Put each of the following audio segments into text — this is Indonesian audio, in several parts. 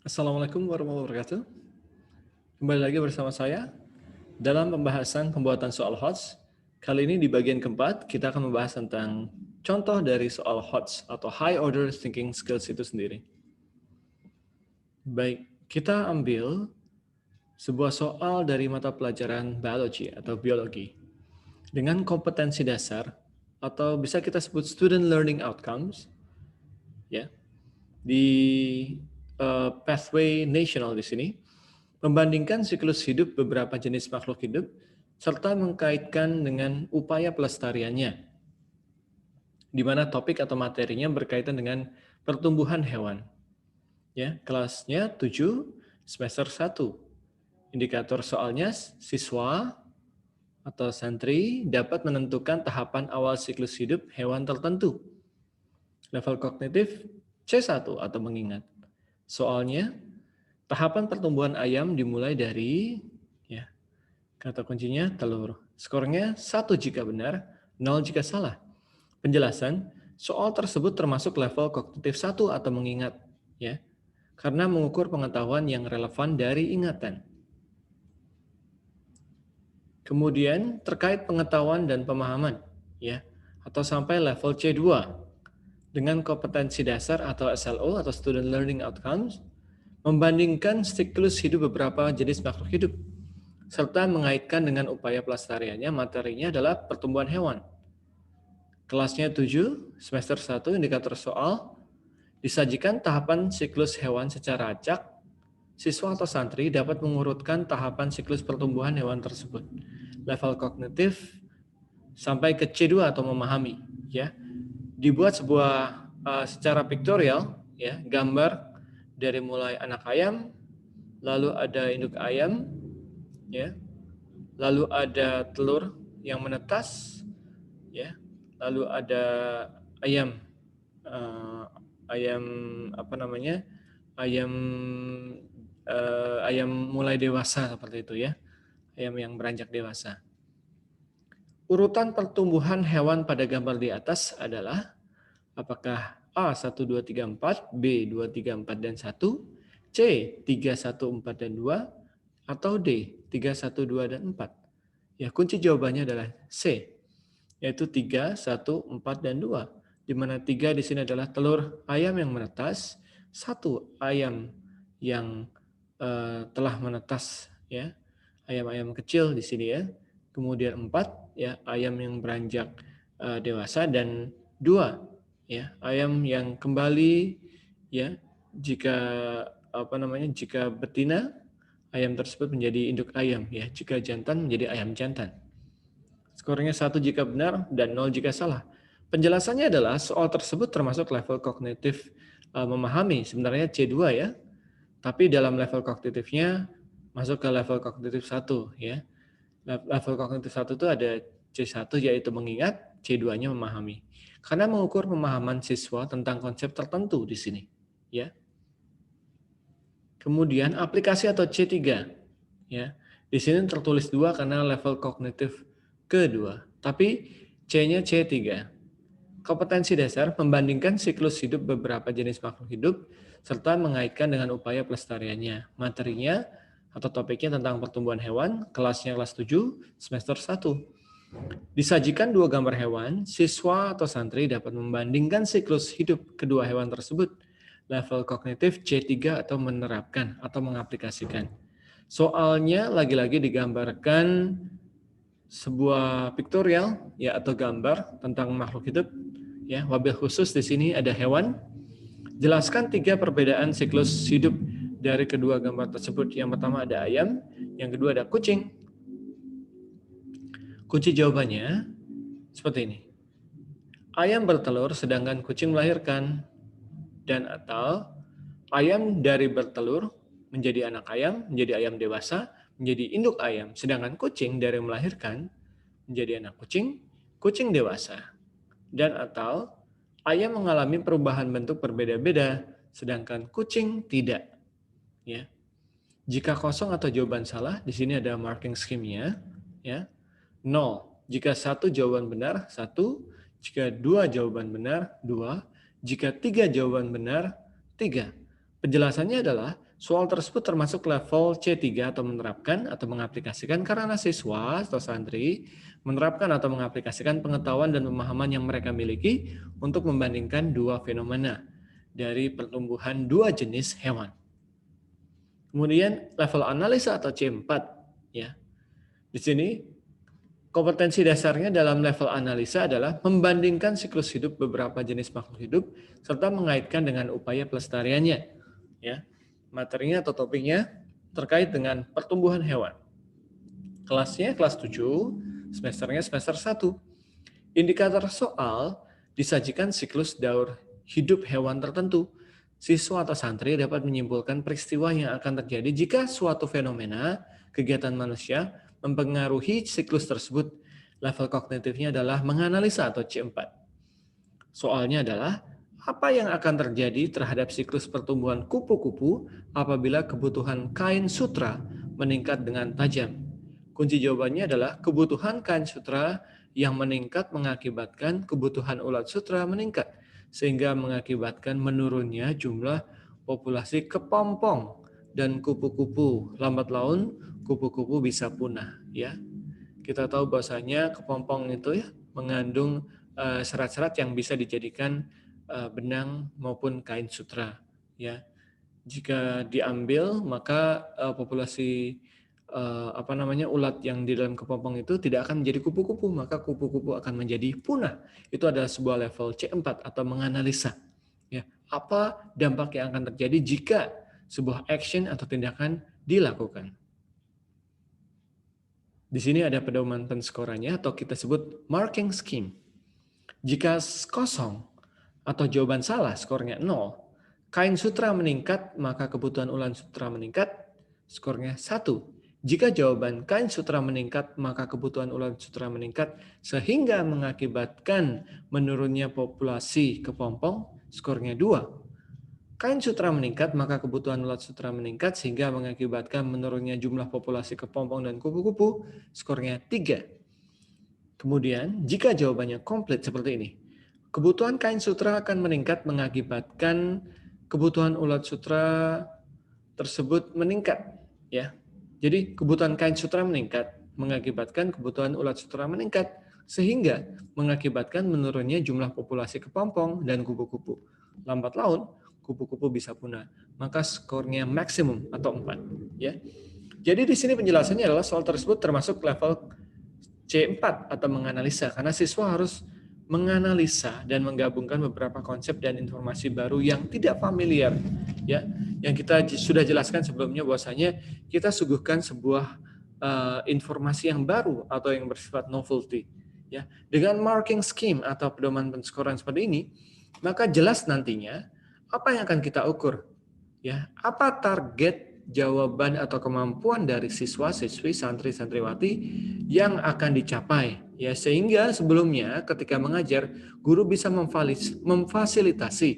Assalamualaikum warahmatullahi wabarakatuh. Kembali lagi bersama saya dalam pembahasan pembuatan soal HOTS. Kali ini di bagian keempat kita akan membahas tentang contoh dari soal HOTS atau High Order Thinking Skills itu sendiri. Baik, kita ambil sebuah soal dari mata pelajaran biology atau biologi dengan kompetensi dasar atau bisa kita sebut student learning outcomes ya. Di pathway nasional di sini membandingkan siklus hidup beberapa jenis makhluk hidup serta mengkaitkan dengan upaya pelestariannya, di mana topik atau materinya berkaitan dengan pertumbuhan hewan. Ya, kelasnya 7, semester 1. Indikator soalnya siswa atau santri dapat menentukan tahapan awal siklus hidup hewan tertentu. Level kognitif C1 atau mengingat. Soalnya, tahapan pertumbuhan ayam dimulai dari ya, kata kuncinya telur. Skornya 1 jika benar, 0 jika salah. Penjelasan, soal tersebut termasuk level kognitif 1 atau mengingat, ya, karena mengukur pengetahuan yang relevan dari ingatan. Kemudian terkait pengetahuan dan pemahaman, ya, atau sampai level C2 dengan kompetensi dasar atau SLO atau Student Learning Outcomes, membandingkan siklus hidup beberapa jenis makhluk hidup, serta mengaitkan dengan upaya pelestariannya. Materinya adalah pertumbuhan hewan. Kelasnya 7, semester 1, indikator soal, disajikan tahapan siklus hewan secara acak. Siswa atau santri dapat mengurutkan tahapan siklus pertumbuhan hewan tersebut. Level kognitif sampai ke C2 atau memahami, ya. Dibuat sebuah secara piktorial, ya, gambar dari mulai anak ayam, lalu ada induk ayam, ya, lalu ada telur yang menetas, ya, lalu ada ayam, ayam apa namanya, ayam ayam mulai dewasa seperti itu ya, ayam yang beranjak dewasa. Urutan pertumbuhan hewan pada gambar di atas adalah apakah A 1, 2, 3, 4, B 2, 3, 4, dan 1, C 3, 1, 4, dan 2, atau D 3, 1, 2, dan 4. Ya, kunci jawabannya adalah C, yaitu 3, 1, 4, dan 2. Di mana 3 di sini adalah telur ayam yang menetas, 1 ayam yang telah menetas, ya, ayam-ayam kecil di sini ya. Kemudian 4 ya ayam yang beranjak dewasa, dan 2 ya ayam yang kembali ya jika jika betina ayam tersebut menjadi induk ayam ya, jika jantan menjadi ayam jantan. Skornya 1 jika benar dan 0 jika salah. Penjelasannya adalah soal tersebut termasuk level kognitif memahami, sebenarnya C2 ya. Tapi dalam level kognitifnya masuk ke level kognitif 1 ya. Level kognitif 1 itu ada C1 yaitu mengingat, C2-nya memahami. Karena mengukur pemahaman siswa tentang konsep tertentu di sini, ya. Kemudian aplikasi atau C3, ya. Di sini tertulis 2 karena level kognitif kedua, tapi C-nya C3. Kompetensi dasar membandingkan siklus hidup beberapa jenis makhluk hidup serta mengaitkan dengan upaya pelestariannya. Materinya atau topiknya tentang pertumbuhan hewan, kelasnya kelas 7, semester 1. Disajikan 2 gambar hewan, siswa atau santri dapat membandingkan siklus hidup kedua hewan tersebut. Level kognitif C3 atau menerapkan atau mengaplikasikan. Soalnya lagi-lagi digambarkan sebuah piktorial ya atau gambar tentang makhluk hidup ya. Wabil khusus di sini ada hewan. Jelaskan 3 perbedaan siklus hidup dari kedua gambar tersebut. Yang pertama ada ayam, yang kedua ada kucing. Kunci jawabannya seperti ini. Ayam bertelur sedangkan kucing melahirkan, dan atau ayam dari bertelur menjadi anak ayam, menjadi ayam dewasa, menjadi induk ayam, sedangkan kucing dari melahirkan menjadi anak kucing, kucing dewasa. Dan atau ayam mengalami perubahan bentuk berbeda-beda, sedangkan kucing tidak. Ya. Jika kosong atau jawaban salah, di sini ada marking scheme-nya, ya. 0. Jika 1 jawaban benar, 1. Jika 2 jawaban benar, 2. Jika 3 jawaban benar, 3. Penjelasannya adalah Soal tersebut termasuk level C3 atau menerapkan atau mengaplikasikan karena siswa atau santri menerapkan atau mengaplikasikan pengetahuan dan pemahaman yang mereka miliki untuk membandingkan dua fenomena dari pertumbuhan dua jenis hewan. Kemudian level analisa atau C4 ya. Di sini kompetensi dasarnya dalam level analisa adalah membandingkan siklus hidup beberapa jenis makhluk hidup serta mengaitkan dengan upaya pelestariannya. Ya, materinya atau topiknya terkait dengan pertumbuhan hewan. Kelasnya kelas 7, semesternya semester 1. Indikator soal disajikan siklus daur hidup hewan tertentu. Siswa atau santri dapat menyimpulkan peristiwa yang akan terjadi jika suatu fenomena kegiatan manusia mempengaruhi siklus tersebut. Level kognitifnya adalah menganalisa atau C4. Soalnya adalah apa yang akan terjadi terhadap siklus pertumbuhan kupu-kupu apabila kebutuhan kain sutra meningkat dengan tajam. Kunci jawabannya adalah kebutuhan kain sutra yang meningkat mengakibatkan kebutuhan ulat sutra meningkat, sehingga mengakibatkan menurunnya jumlah populasi kepompong dan kupu-kupu. Lambat laun kupu-kupu bisa punah. Ya, kita tahu bahwasanya kepompong itu ya mengandung serat-serat yang bisa dijadikan benang maupun kain sutra. Ya, jika diambil maka populasi ulat yang di dalam kepompong itu tidak akan menjadi kupu-kupu, maka kupu-kupu akan menjadi punah. Itu adalah sebuah level C4 atau menganalisa. Ya, apa dampak yang akan terjadi jika sebuah action atau tindakan dilakukan. Di sini ada pedoman penskorannya atau kita sebut marking scheme. Jika kosong atau jawaban salah skornya 0, kain sutra meningkat maka kebutuhan ulat sutra meningkat, skornya 1. Jika jawaban kain sutra meningkat, maka kebutuhan ulat sutra meningkat sehingga mengakibatkan menurunnya populasi kepompong, skornya 2. Kain sutra meningkat, maka kebutuhan ulat sutra meningkat sehingga mengakibatkan menurunnya jumlah populasi kepompong dan kupu-kupu, skornya 3. Kemudian, jika jawabannya komplit seperti ini, kebutuhan kain sutra akan meningkat mengakibatkan kebutuhan ulat sutra tersebut meningkat, ya. Jadi kebutuhan kain sutra meningkat mengakibatkan kebutuhan ulat sutra meningkat sehingga mengakibatkan menurunnya jumlah populasi kepompong dan kupu-kupu. Lambat laun kupu-kupu bisa punah. Maka skornya maksimum atau 4, ya. Jadi di sini penjelasannya adalah soal tersebut termasuk level C4 atau menganalisa karena siswa harus menganalisa dan menggabungkan beberapa konsep dan informasi baru yang tidak familiar, ya, yang kita sudah jelaskan sebelumnya bahwasanya kita suguhkan sebuah informasi yang baru atau yang bersifat novelty, ya. Dengan marking scheme atau pedoman penskoran seperti ini, maka jelas nantinya apa yang akan kita ukur, ya, apa target jawaban atau kemampuan dari siswa-siswi, santri-santriwati yang akan dicapai, ya, sehingga sebelumnya ketika mengajar guru bisa memfasilitasi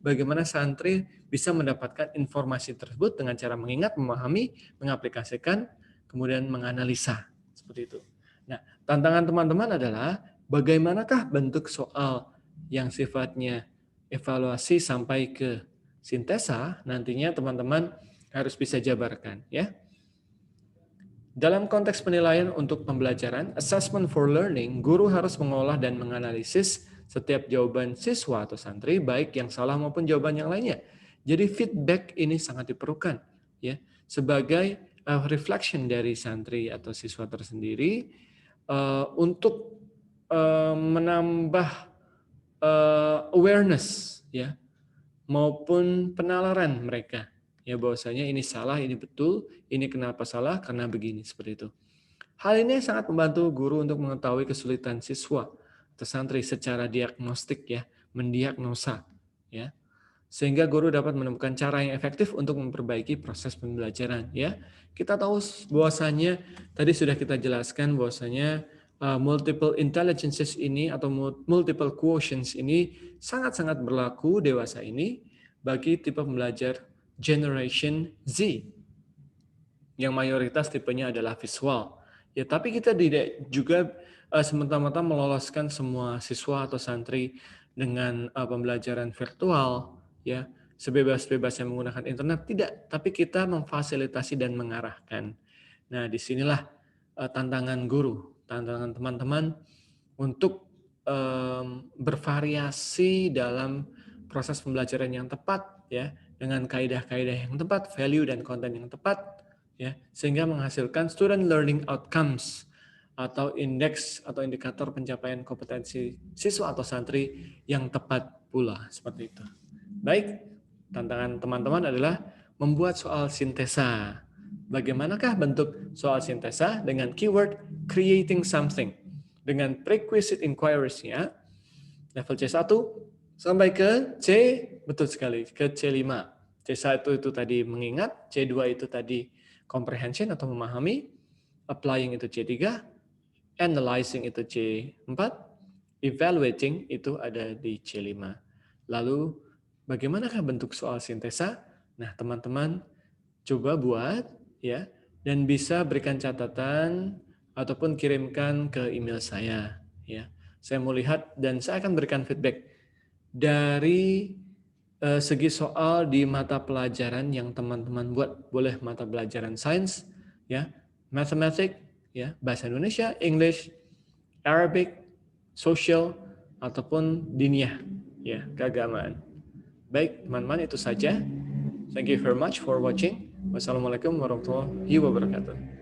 bagaimana santri bisa mendapatkan informasi tersebut dengan cara mengingat, memahami, mengaplikasikan, kemudian menganalisa seperti itu. Nah, tantangan teman-teman adalah bagaimanakah bentuk soal yang sifatnya evaluasi sampai ke sintesa, nantinya teman-teman harus bisa jabarkan, ya. Dalam konteks penilaian untuk pembelajaran, assessment for learning, guru harus mengolah dan menganalisis setiap jawaban siswa atau santri, baik yang salah maupun jawaban yang lainnya. Jadi feedback ini sangat diperlukan, ya, sebagai reflection dari santri atau siswa tersendiri untuk menambah awareness, ya, maupun penalaran mereka. Ya, bahwasanya ini salah, ini betul, ini kenapa salah, karena begini, seperti itu. Hal ini sangat membantu guru untuk mengetahui kesulitan siswa atau santri secara diagnostik, ya, mendiagnosa, ya, sehingga guru dapat menemukan cara yang efektif untuk memperbaiki proses pembelajaran, ya. Kita tahu bahwasanya tadi sudah kita jelaskan bahwasanya multiple intelligences ini atau multiple quotients ini sangat-sangat berlaku dewasa ini bagi tipe pembelajar Generation Z yang mayoritas tipenya adalah visual. Ya, tapi kita tidak juga semata-mata meloloskan semua siswa atau santri dengan pembelajaran virtual, ya, sebebas-bebasnya menggunakan internet, tidak, tapi kita memfasilitasi dan mengarahkan. Nah, disinilah tantangan guru, tantangan teman-teman untuk bervariasi dalam proses pembelajaran yang tepat, ya, dengan kaidah-kaidah yang tepat, value dan konten yang tepat, ya, sehingga menghasilkan student learning outcomes atau indeks atau indikator pencapaian kompetensi siswa atau santri yang tepat pula, seperti itu. Baik, tantangan teman-teman adalah membuat soal sintesa. Bagaimanakah bentuk soal sintesa dengan keyword creating something? Dengan prerequisite inquiries-nya, level C1 sampai ke C, betul sekali, ke C5. C1 itu tadi mengingat, C2 itu tadi comprehension atau memahami, applying itu C3, analyzing itu C4, evaluating itu ada di C5. Lalu, bagaimanakah bentuk soal sintesa? Nah, teman-teman coba buat, ya, dan bisa berikan catatan ataupun kirimkan ke email saya, ya. Saya mau lihat dan saya akan berikan feedback dari segi soal di mata pelajaran yang teman-teman buat. Boleh mata pelajaran sains, ya, mathematics, ya, bahasa Indonesia, English, Arabic, social, ataupun diniyah, ya, keagamaan. Baik, teman-teman, itu saja. Thank you very much for watching. Wassalamualaikum warahmatullahi wabarakatuh.